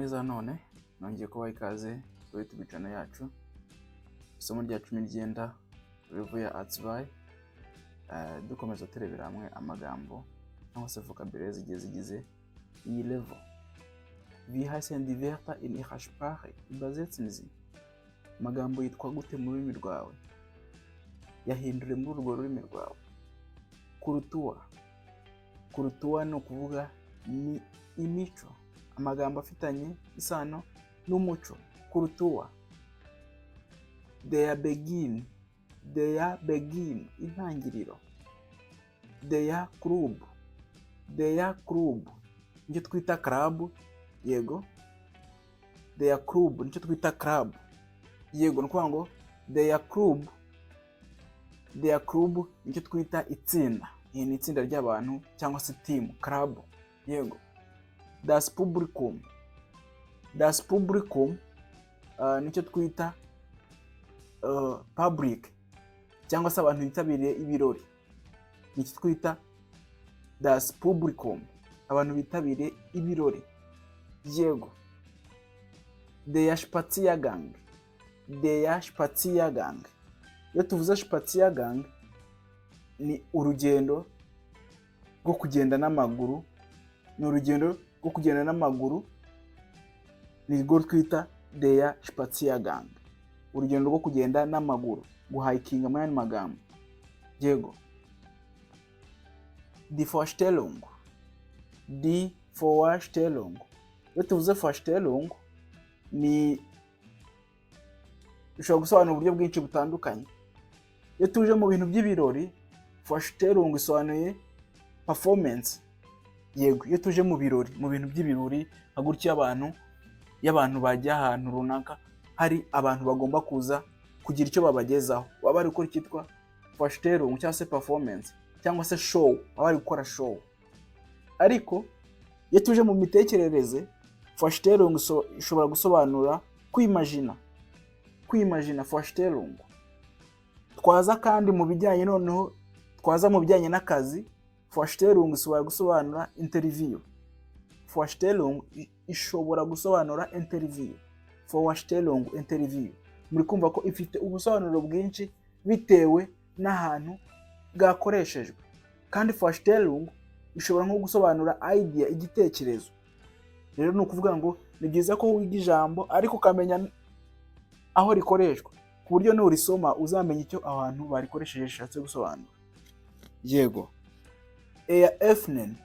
neza none nongeye kubaha ikaze kuri YouTube channel yacu. Isomo rya 19 review ya Artsby, dukomeza turebera hamwe amagambo cyangwa se vocabulaire zigize iyi level. Wie heißen die Wörter in ihrer Sprache? Übersetzen Sie. Amagambo yitwa gute mu rurimi rwawe? Yahindure muri urwo rurimi rwawe. Kurutua no kuvuga ni imico. Amagambo afitanye isano n'umuco. Kurutua. Der Beginn, intangiriro. Der Club, nicyo twita club, yego. Der Club, nicyo twita club, yego. Nukuvuga ngo der Club nicyo twita itsinda. Iyi ni itsinda ry'abantu cyangwa se team, club, yego. Das Publikum nicyo twita public cyangwa se abantu bitabiriye ibirori. Nicyo twita das Publikum, abantu bitabiriye ibirori, yego. Der Spaziergang. Iyo tuvuze Spaziergang ni urugendo rwo kugenda n'amaguru. Ni rwo twita der Spaziergang, urugendo rwo kugenda n'amaguru, guhikinga mu yandi magambo, yego. Die Vorstellung. Iyo tuvuze Vorstellung ni ushobora gusobanura uburyo bwinshi butandukanye. Iyo tuje mu bintu by'ibirori, Vorstellung isobanuye performance, yego. Iyo tuje mu birori, mu bintu by'ibirori haguriki y'abantu bajya ahantu runaka, hari abantu bagomba kuza kugira icyo babagezaho, baba bari gukora icyitwa Vorstellung cyangwa se performance cyangwa se show, baba bari gukora show. Ariko iyo tuje mu mitekerereze, Vorstellung ishobora gusobanura kwimagina, Vorstellung. Twaza kandi mu bijyanye mu bijyanye n'akazi, Vorstellung ishobora gusobanura interview. Vorstellung ishobora gusobanura interview. Vorstellung, interview. Muri kumva ko ifite ubusobanuro bwinshi bitewe n'ahantu bwakoreshejwe. Kandi Vorstellung ishobora nko gusobanura idea, igitekerezo. Rero ni ukuvuga ngo ni byiza ko wiga ijambo ariko ukamenya aho rikoreshwa, ku buryo nurisoma uzamenya icyo abantu barikoresheje rishatse gusobanura, yego. Eröffnen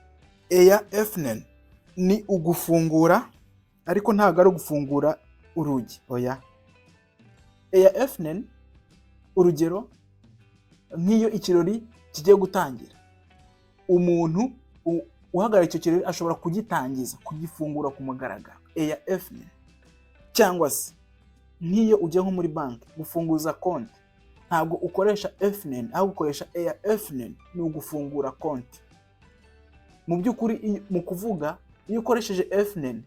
ni ugufungura, ariko ntabwo ari ugufungura urugi, oya. Eröffnen, urugero nk'iyo ikirori kigiye gutangira, umuntu uhagarara icyo kirori ashobora kugitangiza, kugifungura ku mugaragaro, Eröffnen. Cyangwa se nk'iyo ujya nko muri banki gufunguza konti, ntabwo ukoresha öffnen, ahubwo ukoresha Eröffnen, ni ugufungura konti. Mu by'ukuri mu kuvuga, iyo ukoresheje öffnen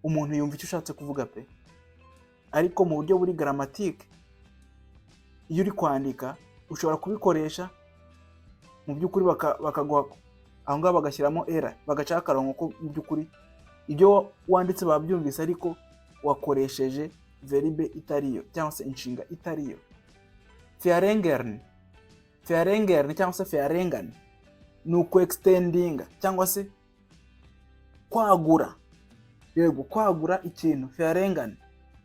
umuntu yumva icyo ushatse kuvuga pe. Ariko mu buryo buri grammatique, iyo uri kwandika ushobora kubikoresha mu by'ukuri bakaguha aho ngaho bagashyiramo era, bagaca akarongo ko mu by'ukuri ibyo wanditse babyumvise ariko wakoresheje verbe itariyo cyangwa se inshinga itariyo. Verlängern cyangwa se verlängern ni uku extendinga cyangwa se kwagura, yego. Kwagura ikintu, verlängern,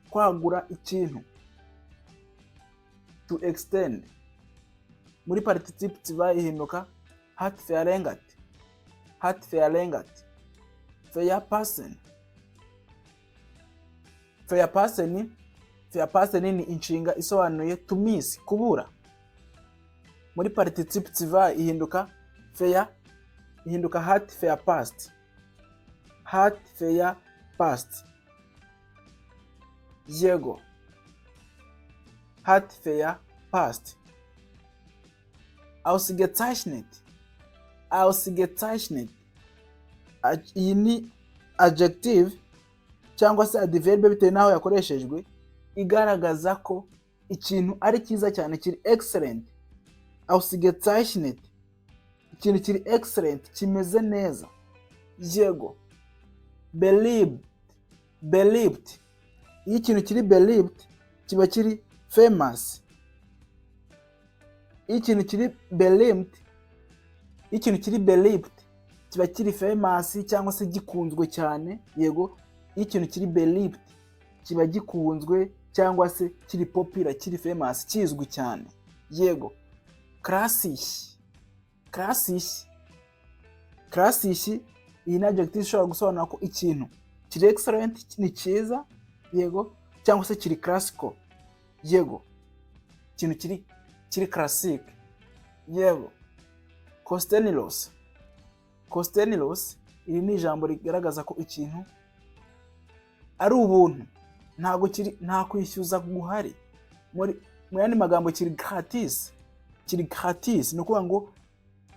kwagura ikintu. To extend, muri participe ihinduka hat verlängert. Verpassen ni inshinga isobanuye to miss, kubura. Muri participe ihinduka hat verpasst, yego. Hat verpasst. Ausgezeichnet, iyi ni adjective cyangwa se adverbe bitewe n'aho yakoreshejwe, igaragaza ko ikintu ari cyiza cyane, kiri excellent. Ausgezeichnet, ikintu kiri excellent, kimeze neza, yego. Believed, believed. Iyo ikintu kiri believed kiba kiri famous. Iyo ikintu kiri believed kiba kiri famous cyangwa se gikunzwe cyane. Yego, iyo ikintu kiri believed kiba gikunzwe cyangwa se kiri popular, kiri famous, kizwi cyane. Yego, classic. Iyi ni adjective ishobora gusobanura ko ikintu kiri excellent, ni cyiza. Yego, cyangwa se kiri classical. Yego, ikintu kiri classic. Yego, costaneous. Iri ni ijambo rigaragaza ko ikintu ari ubuntu, nta kwishyuza guhari. Mu yandi magambo kiri gratis, ni ukuvuga ngo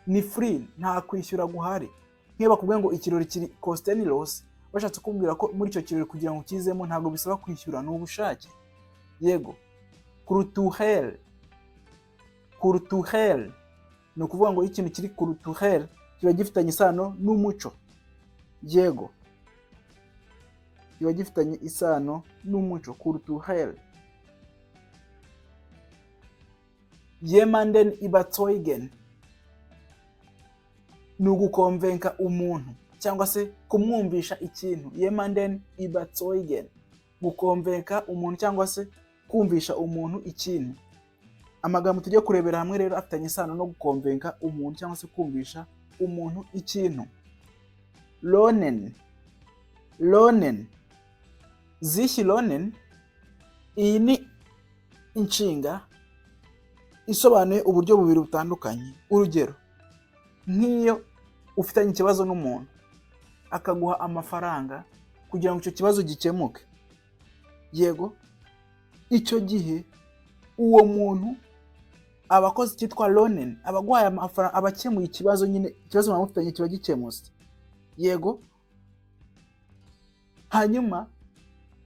ni free, nta kwishyura guhari. Nk'iyo bakubwiye ngo ikirori kiri costaneous, bashatse kubwira ko muri icyo kirori kugira ngo ukizemo ntabwo bisaba kwishyura, ni ubushake. Yego, culturel, ni ukuvuga ngo ikintu kiri culturel kiba gifitanye isano n'umuco. Yego, kiba gifitanye isano n'umuco, culturel. Jemanden überzeugen, ni ugukonvenka umuntu cyangwa se kumwumvisha ikintu. Jemanden überzeugen, gukonvenka umuntu cyangwa se kumvisha umuntu ikintu. Amagambo tugiye kurebera hamwe rero afitanye isano no gukonvenka umuntu cyangwa se kumvisha umuntu ikintu. Lohnen, sich lohnen, iyi ni inshinga isobanuye uburyo bubiri butandukanye. Urugero, nk'iyo ufitanye ikibazo n'umuntu akaguha amafaranga kugira ngo icyo kibazo gikemuke. Yego, icyo gihe uwo muntu aba akoze icyitwa lohnen, aba aguhaye amafaranga, aba akemuye ikibazo, nyine ikibazo mwaba mufitanye kiba gikemutse. Yego, hanyuma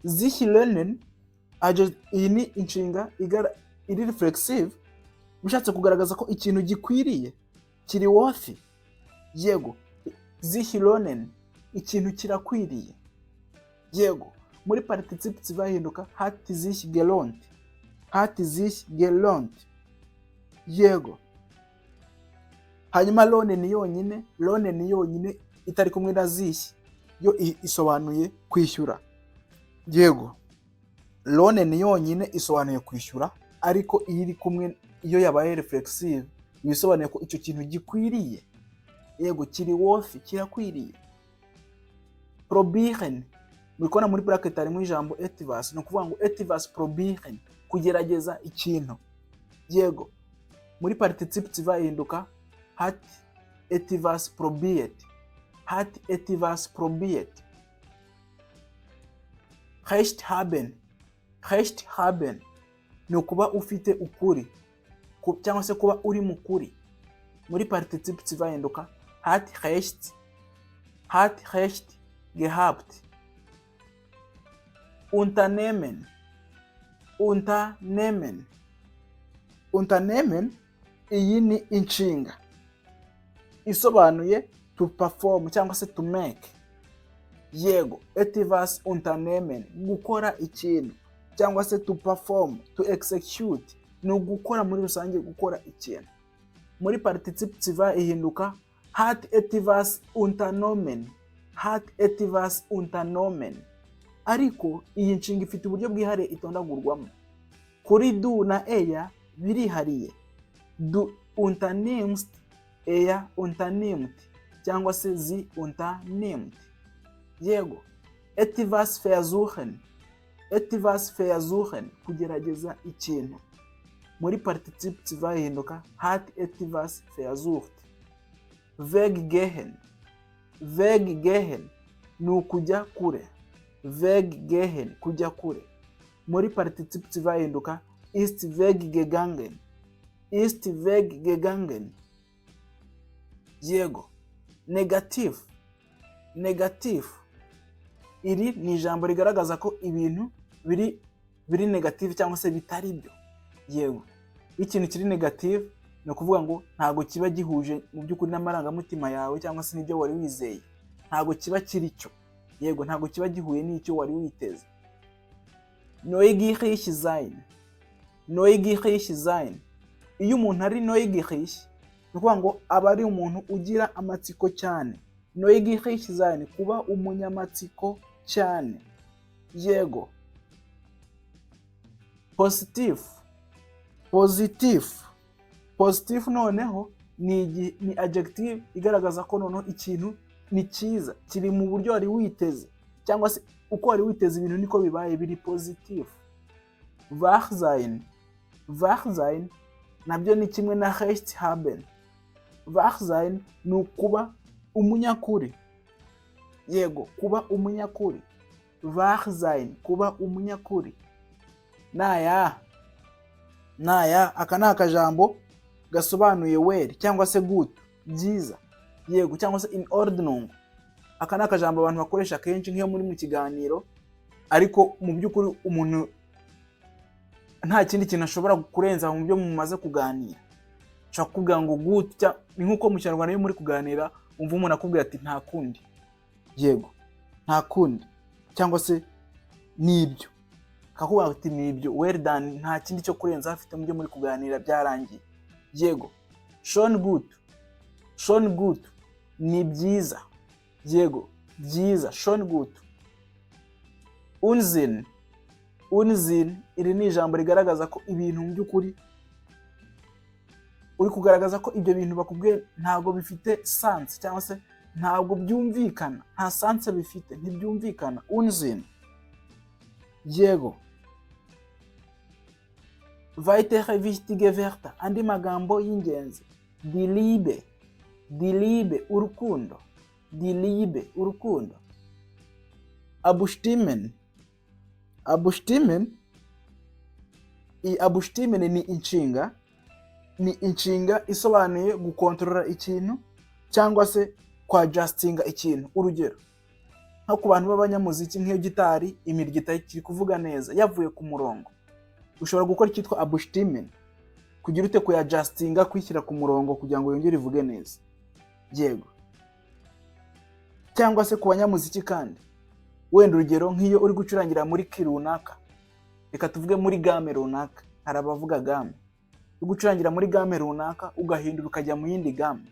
sich lohnen, iyi ni inshinga iri reflexive, bishatse kugaragaza ko ikintu gikwiriye, kiri worthy. Yego, sich lohnen, ikintu kirakwiriye. Yego, muri participe bahinduka hat sich gelohnt. Yego, hanyuma lohnen yonyine itari kumwe na sich yo isobanuye kwishyura. Yego, lohnen yonyine isobanuye kwishyura, ariko iyo iri kumwe, iyo yabaye reflexive, bisobanuye ko icyo kintu gikwiriye. Yego, kiri worthy, kirakwiriye. Probieren, mubikona muri bracket harimo ijambo etwas, ni ukuvuga ngo etwas probieren, kugerageza ikintu. Yego, muri participe bahinduka hat etwas probiert. Recht haben, ni ukuba ufite ukuri cyangwa se kuba uri mu kuri. Muri participe bahinduka hat recht gehabt. Unternehmen, iyi ni inshinga isobanuye to perform cyangwa se to make. Yego, etwas unternehmen, gukora ikintu cyangwa se to perform, to execute, ni ugukora muri rusange, gukora ikintu. Muri participe ihinduka hat etwas unternommen. Ariko iyi nshinga ifite uburyo bwihariye itondagurwamo. Kuri du na eya birihariye. Du unternimmst, eya unternimmt, cyangwa se sie unternimmt. Yego, etwas versuchen, kugerageza ikintu. Muri participe bahinduka hat etwas versucht. Weggehen, ni ukujya kure. Weggehen, kujya kure. Muri participe bahinduka ist weggegangen. Yego, negative, iri ni ijambo rigaragaza ko ibintu biri negative cyangwa se bitari byo. Yego, ikintu kiri negative ni ukuvuga ngo ntago kiba gihuje mu by'ukuri n'amarangamutima yawe cyangwa se n'ibyo wari wizeye, ntago kiba kiri cyo. yego ntabwo kiba gihuye n'icyo wari witeze. Neugierig sein, neugierig sein. Iyo umuntu ari neugierig ni ukuvuga ngo aba ari umuntu ugira amatsiko cyane. Neugierig sein, kuba umunyamatsiko cyane, yego. Positive, positive, positive noneho ni adjective igaragaza ko noneho ikintu ni cyiza, kiri mu buryo wari witeze, cyangwa se uko wari witeze ibintu niko bibaye, biri positive. Wahr sein, wahr sein nabyo ni kimwe na recht haben. Wahr sein ni ukuba umunyakuri, yego, kuba umunyakuri. Wahr sein, kuba umunyakuri. Naya, aka ni akajambo gasobanuye well cyangwa se good, byiza, yego, cyangwa se in ordnung. Aka ni akajambo abantu bakoresha kenshi nk'iyo muri mu kiganiro, ariko mu by'ukuri umuntu nta kindi kintu ashobora kurenza mu byo mumaze kuganira. Ushobora kuvuga ngo good, ni nk'uko mu Kinyarwanda iyo muri kuganira umva umuntu akubwira ati nta kundi, yego, nta kundi, cyangwa se nibyo, akakubwira ati nibyo, well done, nta kindi cyo kurenza afite mu byo muri kuganira, byarangiye, yego. Schon gut, schon gut ni byiza, yego, byiza, schon gut. Unsinn, unsinn iri ni ijambo rigaragaza ko ibintu mu by'ukuri uri kugaragaza ko ibyo bintu bakubwiye ntabwo bifite sense, cyangwa se ntabwo byumvikana, nta sense bifite, ntibyumvikana. Unsinn, yego. Weitere wichtige Wörter, andi magambo y'ingenzi. Die Liebe, die Liebe, urukundo. Die Liebe, urukundo. Abstimmen, abstimmen, abstimmen ni inshinga isobanuye gukontorora ikintu cyangwa se kwa justinga ikintu. Urugero nko ku bantu b'abanyamuziki, nk'iyo gitari imirya itakiri kuvuga neza yavuye ku murongo, ushobora gukora icyitwa abstimmen, kugira ute kuya justinga, kwishyira ku murongo kugira ngo yongere ivuge neza, yego. Cyangwa se ku banyamuziki kandi, wenda urugero nk'iyo uri gucurangira muri ki runaka, reka tuvuge muri game runaka, hari abavuga game, uri gucurangira muri game runaka ugahindura ukajya mu yindi game,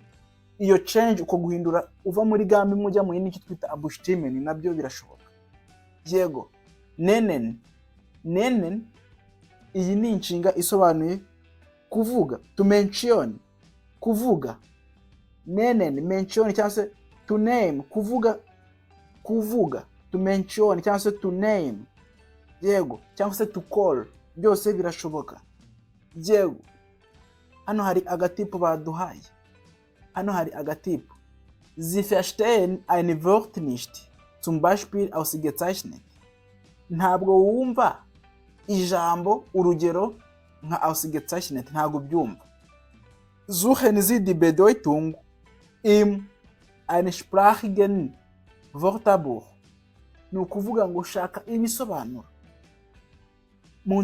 iyo change uko guhindura uva muri game imwe ujya mu yindi, icyo twita abstimmen, nabyo birashoboka, yego. Nennen, nennen iyi ni inshinga isobanuye kuvuga, to mention, kuvuga. Nennen, mention cyangwa se to name, kuvuga, kuvuga. To mention cyangwa se to name, yego, cyangwa se to call, byose birashoboka, yego. Hano hari agatipu baduhaye, hano hari agatipu. Sie verstehen ein Wort nicht, zum Beispiel ausgezeichnet. Ntabwo wumva ijambo, urugero nka ausgezeichnet, ntabwo byumva. Suchen Sie die Bedeutung im einsprachigen Wörterbuch. Ni ukuvuga ngo ushaka ibisobanuro mu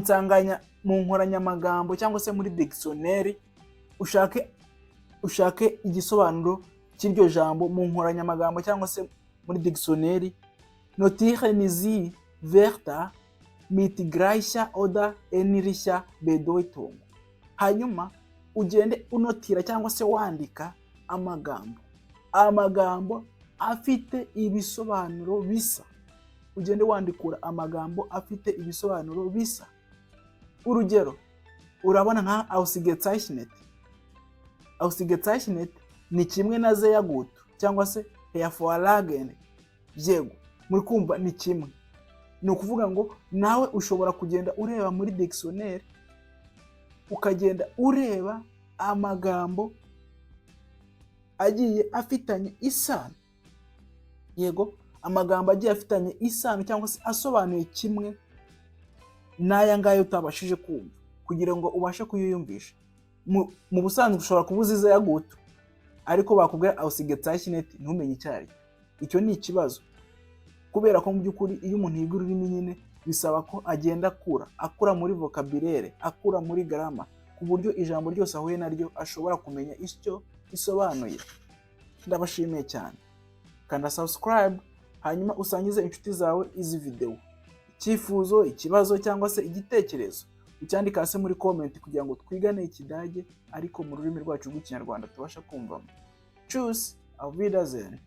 nkoranyamagambo cyangwa se muri dictionnaire, ushake igisobanuro cy'iryo jambo mu nkoranyamagambo cyangwa se muri dictionnaire. Notieren Sie Wörter mit gleicher oder ähnlicher Bedeutung. Hanyuma ugende unotira cyangwa se wandika amagambo afite ibisobanuro bisa. Ugende wandikura amagambo afite ibisobanuro bisa. Urugero urabona nka ausgezeichnet. Ausgezeichnet ni kimwe na sehr gut cyangwa se hervorragend, yego, muri kumva ni kimwe. Ni ukuvuga ngo nawe ushobora kugenda ureba muri dictionnaire, ukagenda ureba amagambo agiye afitanye isano, yego, amagambo agiye afitanye isano cyangwa se asobanuye kimwe n'aya ngayo utabashije kumva, kugira ngo ubashe kuyiyumvisha. Mu busanzwe ushobora kubuza sehr gut, ariko bakubwira ausgezeichnet ntumenye icyari. Icyo ni ikibazo, kubera ko mu by'ukuri iyo umuntu yiga ururimi nyine bisaba ko agenda akura muri vocabulaire, akura muri grammar, ku buryo ijambo ryose ahuye naryo ashobora kumenya icyo isobanuye. Ndabashimiye cyane, kanda subscribe hanyuma usangize inshuti zawe izi video. Icyifuzo, ikibazo cyangwa se igitekerezo ucyandika hasi muri comment kugira ngo twigane Ikidage ariko mu rurimi rwacu rw'Ikinyarwanda tubasha kumvamo. Tschüss, auf Wiedersehen.